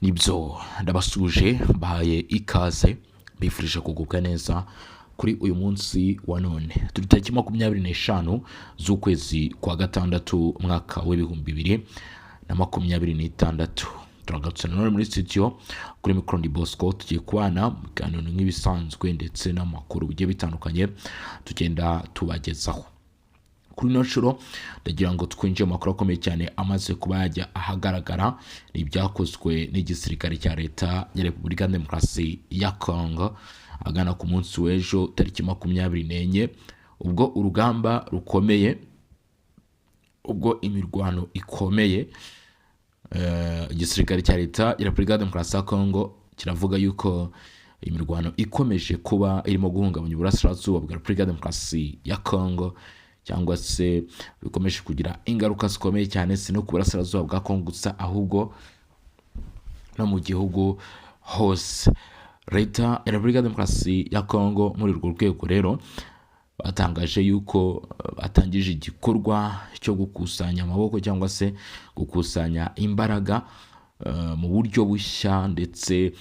nibyo ndabasuje bahaye ikaze bifurije kugubwa neza kuri uyu munsi wa none turi tariki 25 z'ukwezi kwa gatandatu mwaka w'ibihumbi 2026. Turagarutse nanone muri studio kuri micro ndi Bosco, tugiye kubana mu biganiro nk'ibisanzwe ndetse n'amakuru bigiye bitandukanye tugenda tubagezaho. Kuri ino nshuro ndagira ngo twinjire mu makuru akomeye cyane amaze kuba yajya ahagaragara n'ibyakozwe n'igisirikare cya leta ya Repubulika Demokarasi ya Congo agana ku munsi w'ejo tariki 24 ubwo urugamba rukomeye, ubwo imirwano ikomeye. Igisirikare cya leta ya Repubulika Demokarasi ya Congo kiravuga yuko imirwano ikomeje kuba irimo guhungabanya uburasirazuba bwa Repubulika Demokarasi ya Congo, cyangwa se bikomeje kugira ingaruka zikomeye cyane si no ku burasirazuba bwa Congo gusa ahubwo no mu gihugu hose. Leta ya Repubulika Demokarasi ya Congo muri urwo rwego rero batangaje yuko batangije igikorwa cyo gukusanya amaboko cyangwa se gukusanya imbaraga mu buryo bushya ndetse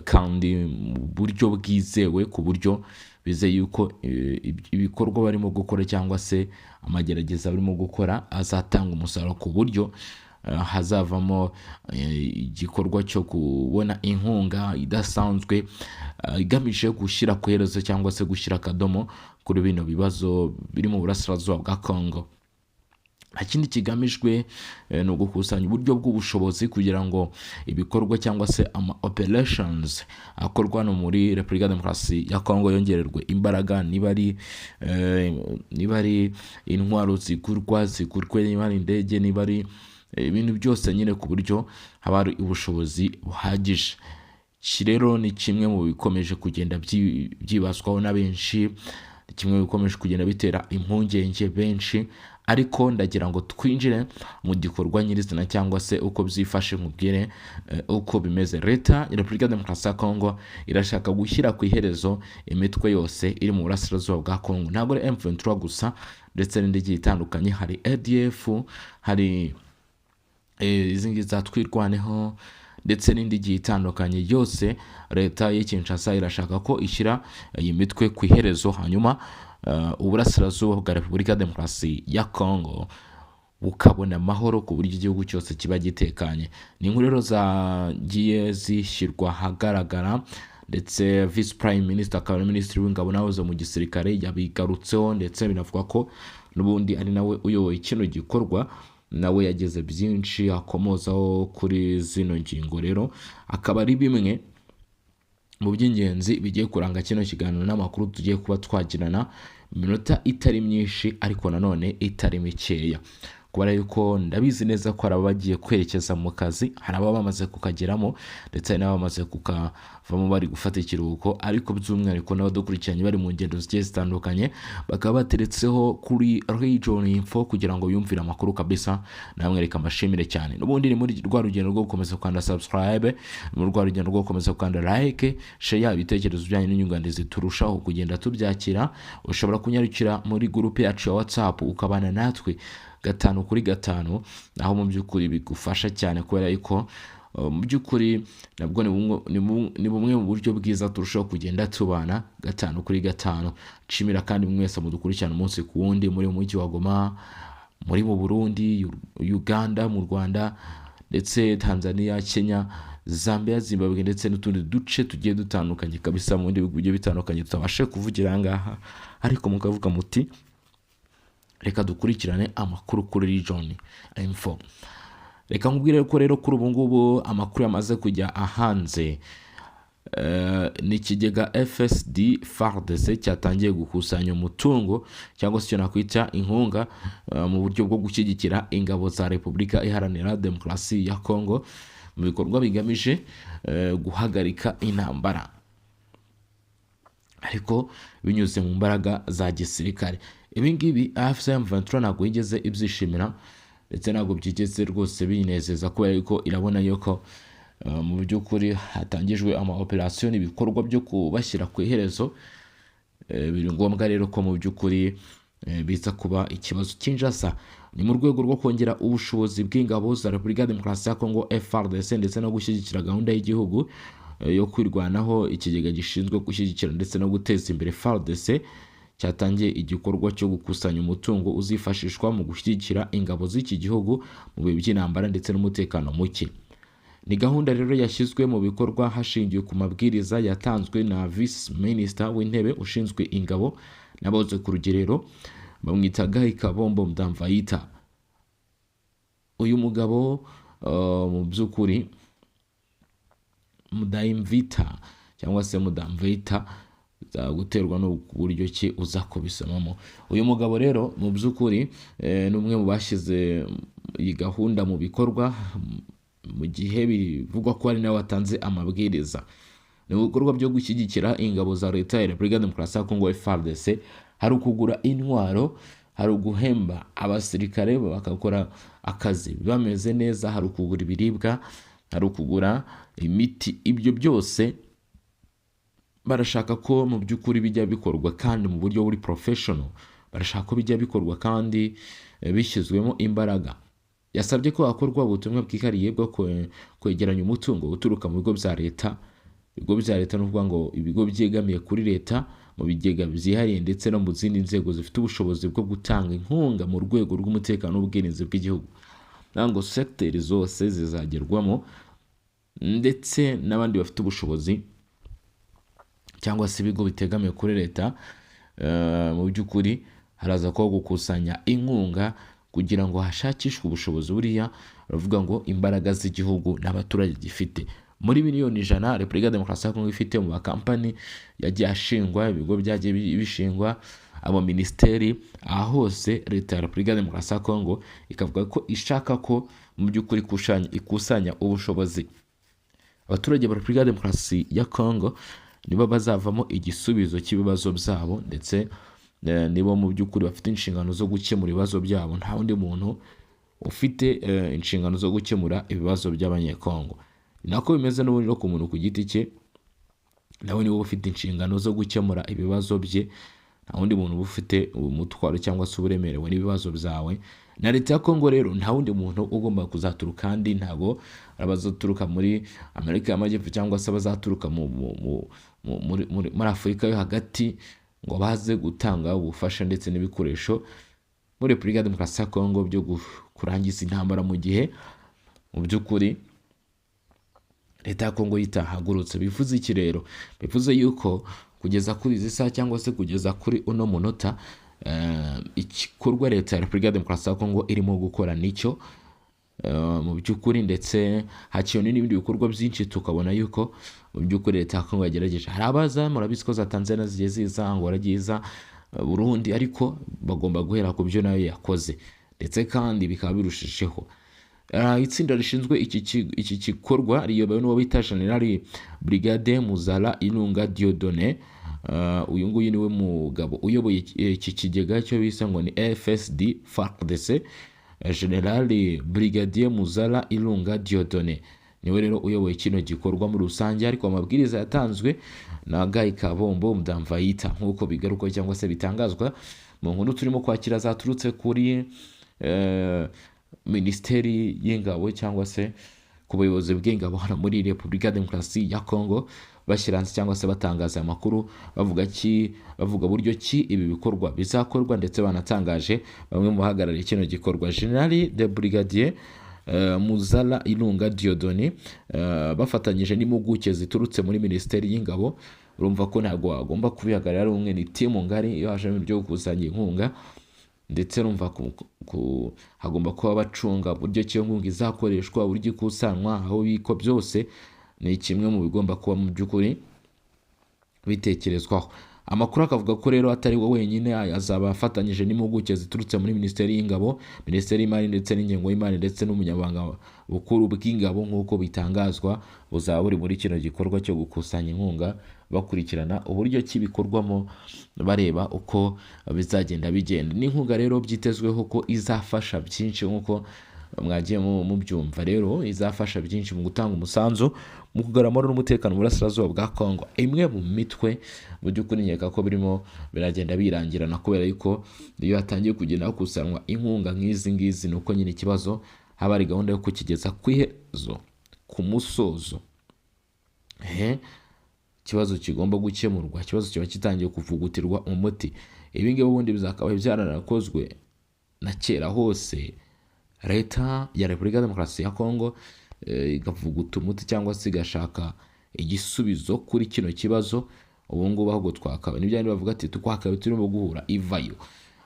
kandi mu buryo bwizewe, ku buryo bize yuko ibikorwa barimo gukora cyangwa se amagerageza barimo gukora azatanga umusaruro, ku buryo hazavamo igikorwa cyo kubona inkunga idasanzwe igamije gushyira ku iherezo cyangwa se gushyira akadomo kuri bino bibazo biri mu burasirazuba bwa Congo. Ikindi kigamijwe ni ugukusanya uburyo bw'ubushobozi kugira ngo ibikorwa cyangwa se ama operations akorwa no muri Repubulika Demokarasi ya Congo yongererwe imbaraga, niba ari intwaro zigurwe, niba ari indege, niba ari ibintu byose nyine, ku buryo haba hari ubushobozi buhagije. Iki rero ni kimwe mu bikomeje kugenda byibazwaho na benshi, kimwe mu bikomeje kugenda bitera impungenge benshi, ariko ndagira ngo twinjire mu gikorwa nyirizina cyangwa se uko byifashe nkubwire uko bimeze. Leta ya Repubulika Demokarasi ya Congo irashaka gushyira ku iherezo imitwe yose iri mu burasirazuba bwa Congo, ntabwo ari M23 gusa ndetse n'indi itandukanye, hari ADF, hari izingi zatwirwaneho ndetse n'indi giye itandukanye. Yose leta ya Kinshasa irashaka ko ishyira iyi mitwe ku iherezo, hanyuma uburasirazuba bwa Repubulika Demokarasi ya Congo bukabona amahoro, ku buryo igihugu cyose kiba gitekanye. Ni inkuru rero zagiye zishyirwa ahagaragara, ndetse Vice Prime Minister akaba ari Minisitiri w'Ingabo nawe zo mu gisirikare yabigarutseho, ndetse binavuga ko n'ubundi ari nawe uyoboye kino gikorwa, nawe yageze byinshi akomozaho kuri zino ngingo. Rero akaba ari bimwe mu by'ingenzi bigiye kuranga kino kiganiro n'amakuru tugiye kuba twagirana minota itari myinshi ariko nanone itari mikeya, kubera yuko ndabizi neza ko araba bagiye kwerekeza mu kazi, hari ababa bamaze kukageramo ndetse n'abamaze kukavamo bari gufata ikiruhuko, ariko by'umwihariko n'abadukurikiranye bari mu ngendo zigiye zitandukanye bakaba bateretseho kuri Region Info kugira ngo yumvire amakuru kabisa. Namwereka amashimire cyane. N'ubundi ni muri rwa rugendo rwo gukomeza kwanda subscribe, muri rwa rugendo rwo gukomeza kwanda like, share ibitekerezo byanyu n'inyunganizi turushaho kugenda tubyakira. Ushobora kunyarukira muri group yacu ya WhatsApp ukabana natwe 5 kuri 5, aho mu by'ukuri bigufasha cyane, kubera yuko mu by'ukuri nabwo ni bumwe mu buryo bwiza turushaho kugenda tubana 5 kuri 5. Nshimira kandi mwese mudukurikirana umunsi ku wundi, muri mu mujyi wa Goma, muri mu Burundi, Uganda, mu Rwanda ndetse Tanzania, Kenya, Zambia, Zimbabwe ndetse n'utundi duce tugiye dutandukanye kabisa mu bindi bihugu bigiye bitandukanye tutabashe kuvugira ngaha, ariko mukavuga muti reka dukurikirane amakuru kuri Region Info. Reka nkubwire ko rero kuri ubu ngubu amakuru yamaze kujya ahanze. Ni ikigega FSD FARDC cyatangiye gukusanya umutungo cyangwa se nakwita inkunga mu buryo bwo gushyigikira ingabo za Repubulika Iharanira Demokarasi ya Congo mu bikorwa bigamije guhagarika intambara, ariko binyuze mu mbaraga za gisirikare. Ibi ngibi AFC M23 ntabwo yigeze ibyishimira ndetse ntabwo byigeze rwose binezeza, kubera yuko irabona yuko mu by'ukuri hatangijwe ama operation ibikorwa byo kubashyira ku iherezo. Biri ngombwa rero ko mu by'ukuri biza kuba ikibazo cy'injasa ni mu rwego rwo kongera ubushobozi bw'ingabo za Repubulika ya Demokarasi ya Kongo FARDC ndetse no gushyigikira gahunda y'igihugu yo kwirwanaho. Ikigega gishinzwe gushyigikira ndetse no guteza imbere FARDC cyatangiye igikorwa cyo gukusanya umutungo uzifashishwa mu gushyigikira ingabo z'iki gihugu mu bihe by'intambara ndetse n'umutekano muke. Ni gahunda rero yashyizwe mu bikorwa hashingiwe ku mabwiriza yatanzwe na Vice Minister w'intebe ushinzwe ingabo n'abahoze ku rugerero bamwita Guy Kabombo Mudamvayita. Uyu mugabo mu by'ukuri Mudamvayita cyangwa se Mudamvayita guterwa no buryo ki uza kubisomamo. Uyu mugabo rero mu by'ukuri ni umwe mu bashyize iyi gahunda mu bikorwa mu gihe bivugwa ko ari nawe watanze amabwiriza. Ni ibikorwa byo gushyigikira ingabo za leta ya Repubulika ya Demokarasi ya Kongo FARDC, hari ukugura intwaro, hari uguhemba abasirikare bakakora akazi bameze neza, hari ukugura ibiribwa, hari ukugura imiti. Ibyo byose barashaka ko mu by'ukuri bijya bikorwa kandi mu buryo buri professional, barashaka ko bijya bikorwa kandi bishyizwemo imbaraga. Yasabye ko hakorwa ubutumwa bwihariye bwo kwegeranya umutungo uturuka mu bigo bya leta. Ibigo bya leta ni ukuvuga ngo ibigo byegamiye kuri leta, mu bigega byihariye ndetse no mu zindi nzego zifite ubushobozi bwo gutanga inkunga mu rwego rw'umutekano n'ubwirinzi bw'igihugu. Nango sectors zose zizagerwamo ndetse n'abandi bafite ubushobozi cyangwa se ibigo bitegamiye kuri leta. Mu by'ukuri haraza ko gukusanya inkunga kugira ngo hashakishwe ubushobozi buriya bavuga ngo imbaraga z'igihugu n'abaturage gifite. Muri miliyoni 100 Repubulika ya Demokarasi ya Kongo ifite mu makampani yagiye ashingwa, ibigo byagiye bishingwa, abo ministeri, hose leta ya Repubulika ya Demokarasi ya Kongo ikavuga ko ishaka ko mu by'ukuri ikusanya ubushobozi. Abaturage ba Repubulika ya Demokarasi ya Kongo nibo bazavamo igisubizo cy'ibibazo byabo ndetse nibo mu by'ukuri bafite inshingano zo gukemura ibibazo byabo. Nta wundi muntu ufite inshingano zo gukemura ibibazo by'abanyekongo. Nako bimeze n'ubundi no ku muntu ku giti cye, nawe niwe ufite inshingano zo gukemura ibibazo bye. Nta wundi muntu ufite umutwaro cyangwa se uburemerewe n'ibibazo byawe. Na leta ya Kongo rero nta wundi muntu ugomba kuzaturuka, kandi ntago abazaturuka muri Amerika y'Amajyepfo cyangwa se abazaturuka muri Afurika yo hagati ngo baze gutanga ubufasha ndetse n'ibikoresho muri Repubulika ya Demokarasi ya Kongo byo kurangiza intambara, mu gihe mu by'ukuri leta ya Kongo yitahagurutse. Bivuze iki rero? Bivuze yuko kugeza kuri izi saha cyangwa se kugeza kuri uno munota igikorwa leta ya Repubulika ya Demokarasi ya Kongo irimo gukora nicyo mu by'ukuri, ndetse hakiyo n'ibindi bikorwa byinshi tukabona yuko mu by'ukuri leta ya Kongo yagerageje. Hari abaza murabizi ko za Tanzania zigiye ziza, Angola giza, Burundi, ariko bagomba guhera ku byo nayo yakoze ndetse kandi bikaba birushijeho. Itsinda rishinzwe iki gikorwa riyobowe n'uwo bita General Brigade Muzala Ilunga Dieudonné. Uyu nguyu niwe mugabo uyoboye iki kigega cyo bisa ngo ni FSD FARDC. General Brigadier Muzala Ilunga Dieudonné niwe rero uyoboye kino gikorwa muri rusange, ariko amabwiriza yatanzwe na Guy Kabombo Mudamvayita nk'uko bigaruka cyangwa se bitangazwa mu nkuru turimo kwakira zaturutse kuri Ministeri y'Ingabo cyangwa se ku buyobozi bw'ingabo muri Repubulika ya Demokarasi ya Kongo, bashyiranze cyangwa se batangaza amakuru bavuga buryo ki ibi bikorwa bizakorwa, ndetse banatangaje bamwe mu bahagarariye kino gikorwa. General de Brigadier Muzala Ilunga Dieudonné bafatanyije n'impuguke ziturutse muri Ministeri y'Ingabo. Urumva ko ntabwo agomba kubihagarara umwe, ni timu ngari iyo haje mu byo gukusanya inkunga, ndetse rumva hagomba kuba bacunga buryo ki inkunga izakoreshwa, buryo ikusanwa, aho biko byose ni kimwe mu bigomba kuba mu by'ukuri bitekerezwaho. Amakuru akavuga ko rero atari we wenyine, azaba afatanyije n'impuguke ziturutse muri Ministeri y'Ingabo, Ministeri y'Imari ndetse n'ingengo y'imari ndetse n'umunyabanga bukuru bw'ingabo nk'uko bitangazwa. Buzaba buri muri kino gikorwa cyo gukusanya inkunga, bakurikirana uburyo ki bikorwamo, bareba uko bizagenda bigenda. N'inkunga rero byitezweho ko izafasha byinshi nk'uko mwagiye mubyumva rero izafasha byinshi mu gutanga umusanzu mu kugarura amahoro n'umutekano mu burasirazuba bwa Congo. Imwe mu mitwe mu by'ukuri nkeka ko birimo biragenda birangirana kubera yuko iyo hatangiye kugenda hakusanwa inkunga nk'izi ngizi ni uko nyine ikibazo haba ari gahunda yo kukigeza ku iherezo, ku musozo. Ikibazo kigomba gukemurwa, ikibazo kiba kitangiye kuvugutirwa umuti. Ibi ngibi ubundi bizakabaye byaranakozwe na kera hose, leta ya Repubulika ya Demokarasi ya Congo igavuguta umuti cyangwa se igashaka igisubizo kuri kino kibazo. Ubu ngubu ahubwo twakabaye n'ibyandi bavuga ati twakabaye turimo guhura ivayo,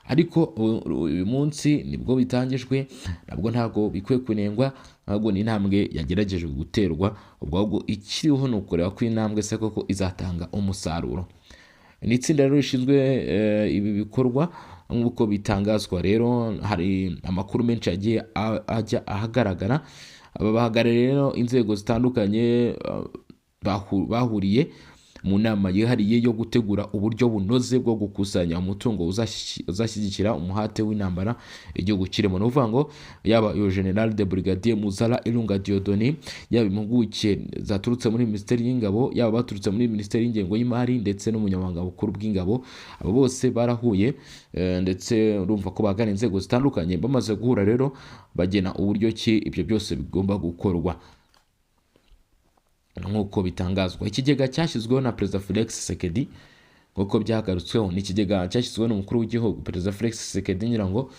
ariko uyu munsi nibwo bitangijwe, nabwo ntabwo bikwiye kunengwa, ahubwo ni intambwe yagerageje guterwa. Ubwo ahubwo ikiriho ni ukureba ko intambwe se koko izatanga umusaruro. Ni itsinda rero rishinzwe ibi bikorwa nk'uko bitangazwa. Rero hari amakuru menshi yagiye ajya ahagaragara. Aba bahagarariye rero inzego zitandukanye bahuriye mu nama yihariye yo gutegura uburyo bunoze bwo gukusanya umutungo uzashyigikira umuhate w'intambara igihugu kirimo. Ni ukuvuga ngo yaba iyo General de Brigadier Muzala Ilunga Dieudonné, yaba impuguke zaturutse muri Minisiteri y'Ingabo, yaba baturutse muri Minisiteri y'Ingengo y'Imari ndetse n'umunyamabanga mukuru bw'ingabo, abo bose barahuye ndetse urumva ko bagana inzego zitandukanye. Bamaze guhura rero bagena uburyo ki ibyo byose bigomba gukorwa nk'uko bitangazwa. Ikigega cyashyizweho na Perezida Felix Tshisekedi nk'uko byagarutsweho, ni ikigega cyashyizweho n'umukuru w'igihugu Perezida Felix Tshisekedi. ngira ngo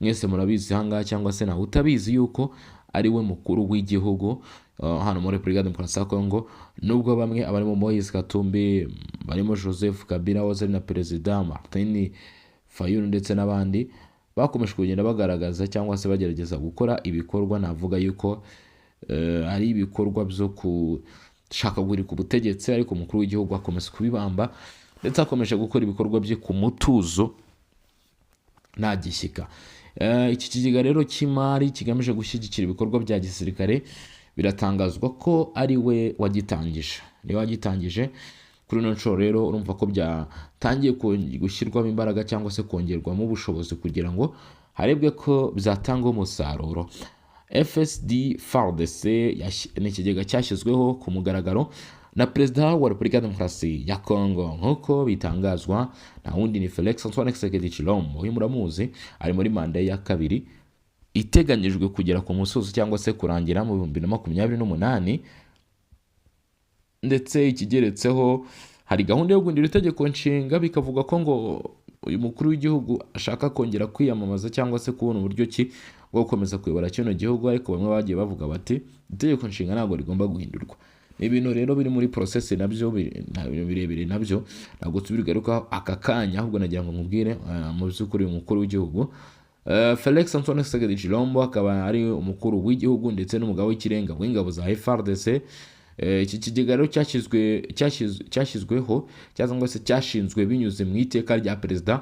mwese murabizi ahangaha, cyangwa se nawe utabizi yuko ari we mukuru w'igihugu hano muri Repubulika ya Demokarasi ya Congo. Nubwo bamwe abarimo Moise Katumbi, barimo Joseph Kabila wahoze ari na Perezida, Martin Fayulu ndetse n'abandi bakomeje kugenda bagaragaza cyangwa se bagerageza gukora ibikorwa navuga yuko ari ibikorwa byo gushaka guhirika ubutegetsi, ariko umukuru w'igihugu akomeza kubibamba ndetse akomeje gukora ibikorwa bye ku mutuzo nta gishyika. Iki kigega rero cy'imari kigamije gushyigikira ibikorwa bya gisirikare biratangazwa ko ari we wagitangije, niwe wagitangije. Kuri ino nshuro rero urumva ko byatangiye gushyirwamo imbaraga cyangwa se kongerwamo ubushobozi kugira ngo harebwe ko byatanga umusaruro. FSD FARDC ni ikigega cyashyizweho ku mugaragaro na Perezida wa Repubulika ya Demokarasi ya Congo nk'uko bitangazwa na wundi ni Felix Antoine Tshisekedi Tshilombo. Uyu muramuzi, ari muri manda ya kabiri iteganyijwe kugera ku musozo cyangwa se kurangira mu 2028, ndetse ikigeretseho hari gahunda yo guhindura itegeko nshinga. Bikavuga ko ngo uyu mukuru w'igihugu ashaka kongera kwiyamamaza cyangwa se kubona uburyo ki bwo gukomeza kuyobora kino gihugu, ariko bamwe bagiye bavuga bati itegeko nshinga ntabwo rigomba guhindurwa. Ni ibintu rero biri muri process nabyo birebire, nabyo ntabwo tubigaruka aka kanya, ahubwo nagira ngo nkubwire mu by'ukuri umukuru w'igihugu Felix Antoine Tshisekedi Tshilombo akaba ari umukuru w'igihugu ndetse n'umugabo w'ikirenga w'ingabo za FARDC. Iki kigega rero cyashyizweho cyangwa se cyashinzwe binyuze mu iteka rya Perezida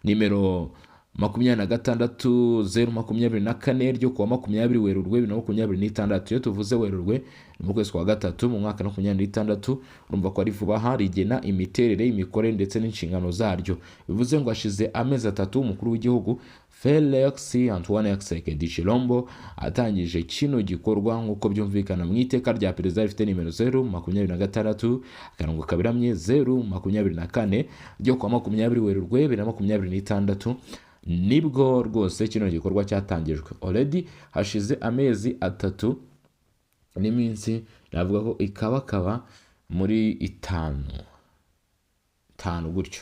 nimero 26/024 ryo kuwa 20 Werurwe 2026. Iyo tuvuze Werurwe ni mu kwezi kwa gatatu mu mwaka 2026, urumva ko ari vuba aha. Rigena imiterere, imikorere ndetse n'inshingano zaryo. Bivuze ngo hashize amezi 3 umukuru w'igihugu Felix Antoine Tshisekedi Tshilombo atangije kino gikorwa nk'uko byumvikana mu iteka rya Perezida rifite nimero 026/024 ryo kuwa 20 Werurwe 2026. Nibwo rwose kino gikorwa cyatangijwe. Already hashize amezi 3 n'iminsi navuga ko ikabakaba muri 5 gutyo.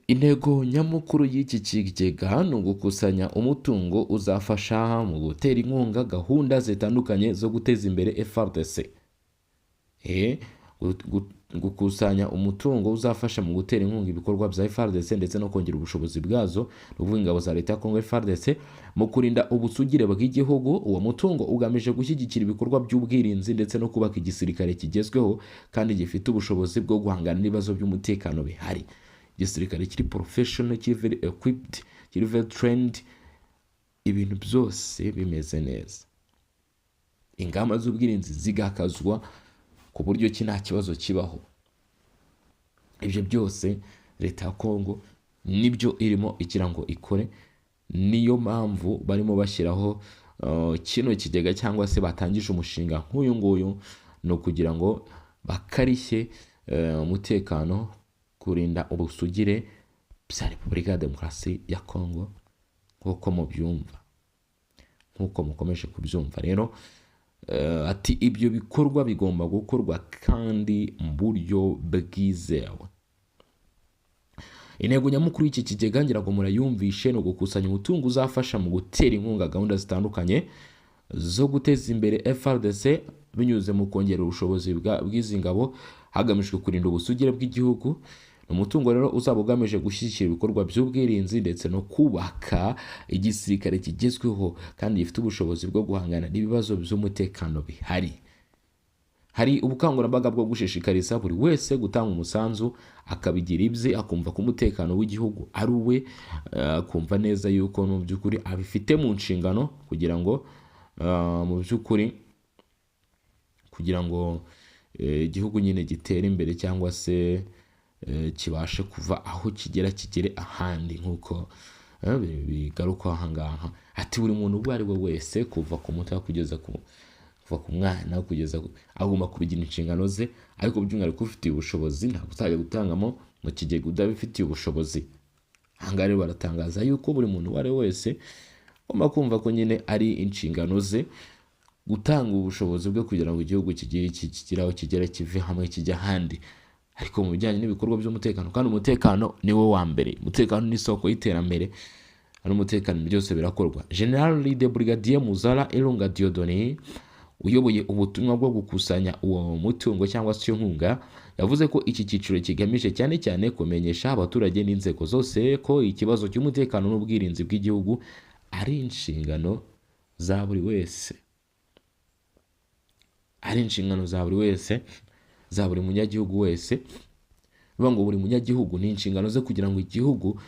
Intego nyamukuru y'iki kigega ni ugukusanya umutungo uzafasha mu gutera inkunga gahunda zitandukanye zo guteza imbere FARDC. Gukusanya umutungo uzafasha mu gutera inkunga ibikorwa bya FARDC ndetse no kongera ubushobozi bwazo, n'uvuga ingabo za leta ya Congo FARDC mu kurinda ubusugire bw'igihugu. Uwo mutungo ugamije gushyigikira ibikorwa by'ubwirinzi ndetse no kubaka igisirikare kigezweho kandi gifite ubushobozi bwo guhangana n'ibibazo by'umutekano bihari. Igisirikare kiri professional, kiri very equipped, kiri very trained, ibintu byose bimeze neza. Ingamba z'ubwirinzi zigakazwa ku buryo ki nta kibazo kibaho. Ibyo byose leta ya Congo nibyo irimo igira ngo ikore, niyo mpamvu barimo bashyiraho kino kigega cyangwa se batangije umushinga nk'uyu nguyu, ni ukugira ngo bakarishye umutekano, kurinda ubusugire bya Repubulika ya Demokarasi ya Kongo nk'uko mubyumva, nk'uko mukomeje kubyumva. Rero ati ibyo bikorwa bigomba gukorwa kandi mu buryo bwizewe. Intego nyamukuru y'iki kigega ngira ngo murayumvishe, ni ugukusanya umutungo uzafasha mu gutera inkunga gahunda zitandukanye zo guteza imbere FARDC binyuze mu kongera ubushobozi bw'izi ngabo hagamijwe kurinda ubusugire bw'igihugu. Umutungo rero uzaba ugamije gushyigikira ibikorwa by'ubwirinzi ndetse no kubaka igisirikare kigezweho kandi gifite ubushobozi bwo guhangana n'ibibazo by'umutekano bihari. Hari ubukangurambaga bwo gushishikariza buri wese gutanga umusanzu, akabigira ibye, akumva ko umutekano w'igihugu ari uwe, akumva neza yuko mu by'ukuri abifite mu nshingano kugira ngo mu by'ukuri kugira ngo igihugu nyine gitere imbere cyangwa se kibashe kuva aho kigere ahandi, nk'uko bigaruka aha ngaha. Ati buri muntu uwo ari we wese kuva ku muto kugeza ku mwana kugeza agomba kubigira inshingano ze, ariko by'umwihariko ufitiye ubushobozi ntabwo uzajya gutangamo mu kigega udabifitiye ubushobozi. Aha ngaha rero baratangaza yuko buri muntu uwo ari we wese agomba kumva ko nyine ari inshingano ze gutanga ubushobozi bwe kugira ngo igihugu kigire aho kigera, kive hamwe kijya ahandi. Ariko mu bijyanye n'ibikorwa by'umutekano, kandi umutekano ni wo wa mbere, umutekano ni isoko y'iterambere, ari umutekano byose birakorwa. General de Brigadier Muzara Ilunga Dieudonné uyoboye ubutumwa bwo gukusanya uwo mutungo cyangwa se inkunga, yavuze ko iki cyiciro kigamije cyane cyane kumenyesha abaturage n'inzego zose ko ikibazo cy'umutekano n'ubwirinzi bw'igihugu ari inshingano za buri wese, ari inshingano za buri wese, za buri munyagihugu wese. Bivuga ngo buri munyagihugu ni inshingano ze kugira ngo igihugu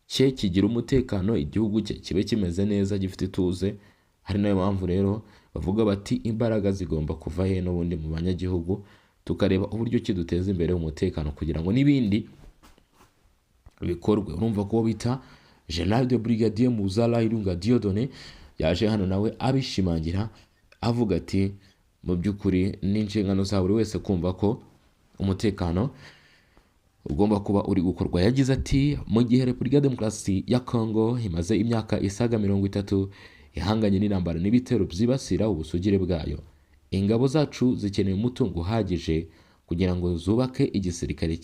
cye kigire umutekano, igihugu cye kibe kimeze neza, gifite ituze. Hari nayo mpamvu rero bavuga bati imbaraga zigomba kuva he n'ubundi mu banyagihugu, tukareba uburyo ki duteza imbere umutekano kugira ngo n'ibindi bikorwe. Urumva ko bita General de Brigadier Muzara Ilunga Dieudonné yaje hano nawe abishimangira, avuga ati mu by'ukuri ni inshingano za buri wese kumva ko umutekano ugomba kuba uri gukorwa. Yagize ati mu gihe Repubulika ya Demokarasi ya Kongo imaze imyaka isaga 30 ihanganye n'intambara n'ibitero byibasira ubusugire bwayo, ingabo zacu zikeneye umutungo uhagije kugira ngo zubake igisirikare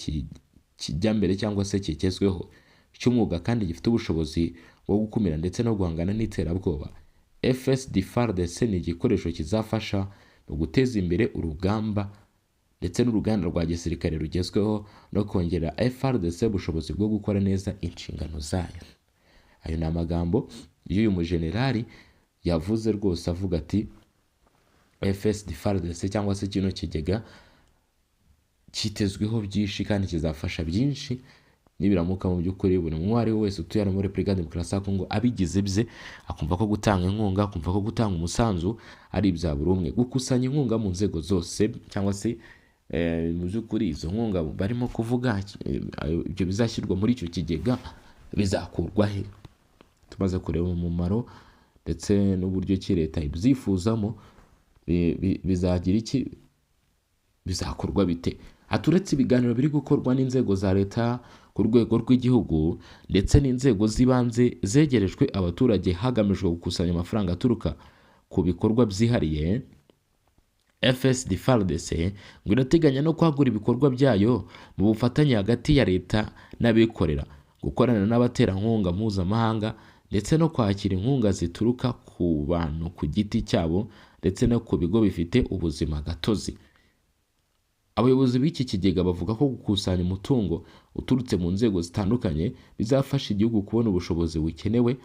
kijya mbere cyangwa se kigezweho cy'umwuga kandi gifite ubushobozi bwo gukumira ndetse no guhangana n'iterabwoba. FARDC ni igikoresho kizafasha mu guteza imbere urugamba ndetse n'uruganda rwa gisirikare rugezweho no kongera FARDC ubushobozi bwo gukora neza inshingano zayo. Ayo ni amagambo y'uyu mujenerali yavuze rwose, avuga ati FARDC cyangwa se kino kigega kitezweho byinshi kandi kizafasha byinshi nibiramuka mu by'ukuri buri mwari wese utuye muri Repubulika ya Demokarasi ya Kongo abigize bye, akumva ko gutanga inkunga, akumva ko gutanga umusanzu ari ibya buri umwe. Gukusanya inkunga mu nzego zose cyangwa se mu by'ukuri izo nkunga barimo kuvuga ibyo bizashyirwa muri icyo kigega bizakurwa he? Tumaze kureba umumaro ndetse n'uburyo ki leta ibyifuzamo, bizagira iki, bizakorwa bite? Aturetse ibiganiro biri gukorwa n'inzego za leta ku rwego rw'igihugu ndetse n'inzego z'ibanze zegerejwe abaturage hagamijwe gukusanya amafaranga aturuka ku bikorwa byihariye, FARDC ngo irateganya no kwagura ibikorwa byayo mu bufatanye hagati ya leta n'abikorera, gukorana n'abaterankunga mpuzamahanga ndetse no kwakira inkunga zituruka ku bantu ku giti cyabo ndetse no ku bigo bifite ubuzima gatozi. Abayobozi b'iki kigega bavuga ko gukusanya umutungo uturutse mu nzego zitandukanye bizafasha igihugu kubona ubushobozi bukenewe,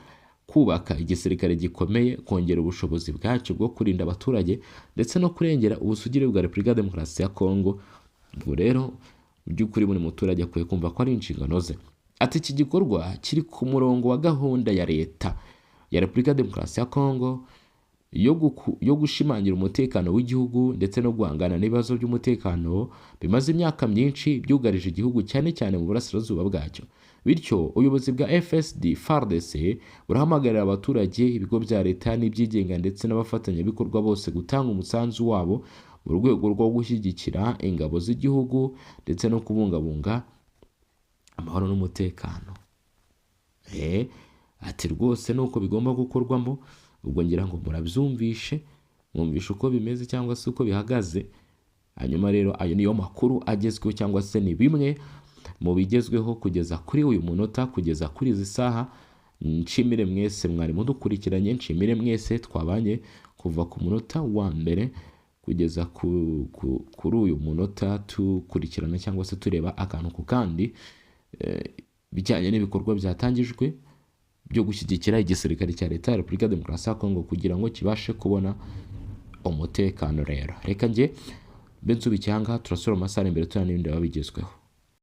kubaka igisirikare gikomeye, kongera ubushobozi bwacyo bwo kurinda abaturage ndetse no kurengera ubusugire bwa Repubulika ya Demokarasi ya Kongo. Ubwo rero mu by'ukuri buri muturage akwiye kumva ko ari inshingano ze. Ati iki gikorwa kiri ku murongo wa gahunda ya leta ya Repubulika ya Demokarasi ya Kongo yo gushimangira umutekano w'igihugu ndetse no guhangana n'ibibazo by'umutekano bimaze imyaka myinshi byugarije igihugu cyane cyane mu burasirazuba bwacyo. bityo ubuyobozi bwa FSD FARDC burahamagarira abaturage, ibigo bya leta n'ibyigenga ndetse n'abafatanyabikorwa bose gutanga umusanzu wabo mu rwego rwo gushyigikira ingabo z'igihugu ndetse no kubungabunga amahoro n'umutekano. Ati rwose nuko bigomba gukorwamo. Ubwo ngira ngo murabyumvishe, mwumvishe uko bimeze cyangwa se uko bihagaze. Hanyuma rero ayo niyo makuru agezweho cyangwa se ni bimwe mu bigezweho kugeza kuri uyu munota, kugeza kuri izi saha. Nshimire mwese mwari mudukurikiranye, nshimire mwese twabanye kuva ku munota wa mbere kugeza kuri uyu munota tukurikirana cyangwa se tureba akantu ku kandi bijyanye n'ibikorwa byatangijwe byo gushyigikira igisirikare cya leta ya Repubulika Demokarasi ya Kongo kugira ngo kibashe kubona umutekano. Rero reka njye bensubikiye aha ngaha, turasura amasaha imbere tuna n'ibindi biba bigezweho.